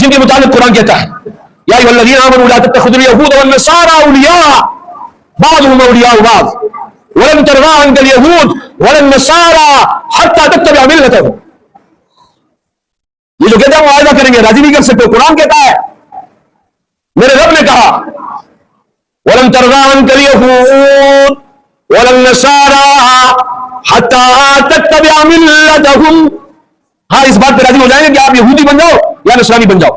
جن کے متعلق قرآن کہتا ہے یا ایھا الذین آمنوا لا تتخذوا اليہود والنصارى اولیاء بعضهم اولیاء بعض ولن ترضى عنك اليهود ولا النصارى حتى تتبع ملتهم. یہ جو کہتے ہیں معاہدہ کریں گے راضی نہیں کر سکتے. قرآن کہتا ہے میرے رب نے کہا وَلَن تَرْضَىٰ عَنكَ الْيَهُودُ وَلَا النَّصَارَىٰ حَتَّىٰ تَتَّبِعَ مِلَّتَهُمْ. ہاں اس بات پہ راضی ہو جائیں گے کہ آپ یہودی بن جاؤ یا نصرانی بن جاؤ.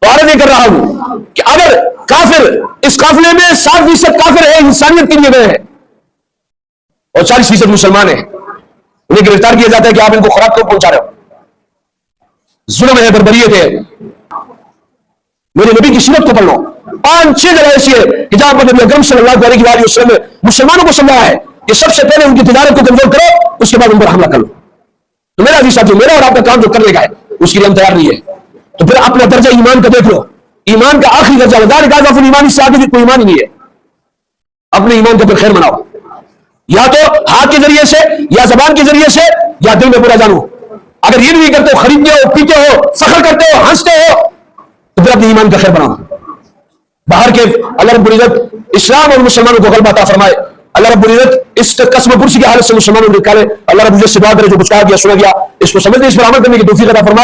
تو عرض یہ کر رہا ہوں کہ اگر کافر اس قافلے میں 60% کافر ہے انسانیت کے لیے گئے ہیں اور 40% مسلمان ہیں, انہیں گرفتار کیا جاتا ہے کہ آپ ان کو خوراک کیوں پہنچا رہے ہو. ظلم ہے, بربریت ہے. میرے نبی کی سیرت کو پڑھ لو, 5-6 جگہ ایسی ہے کہ جہاں پر نبی اکرم صلی اللہ علیہ وسلم نے مسلمانوں کو سمجھایا ہے کہ سب سے پہلے ان کی تجارت کو کمزور کرو, اس کے بعد ان پر حملہ کر لو. تو میرا عزیز ساتھی, میرا اور آپ کا کام جو کرنے کا ہے اس کے لیے ہم تیار نہیں ہے. تو پھر اپنا درجہ ایمان کا دیکھ لو. ایمان کا آخری درجہ وزار ایمان, اس سے آگے کوئی ایمان ہی نہیں ہے. اپنے ایمان کا پھر خیر مناؤ, یا تو ہاتھ کے ذریعے سے یا زبان کے ذریعے سے یا دل میں برا جانو. اگر یہ نہیں کرتے ہو, خریدتے ہو, پیتے ہو, فخر کرتے ہو, ہنستے ہو, تو پھر اپنے ایمان کا خیر بناؤ. باہر کے اللہ رب العزت اسلام اور مسلمانوں کو غلبہ عطا فرمائے. اللہ رب العزت اس قسم کرسی کی حالت سے مسلمانوں کو نکالے. اللہ رب العزت سے دعا کرے جو کچھ کہا گیا سنا گیا اس کو سمجھنے, اس پر عمل کرنے کی توفیق عطا فرمائے.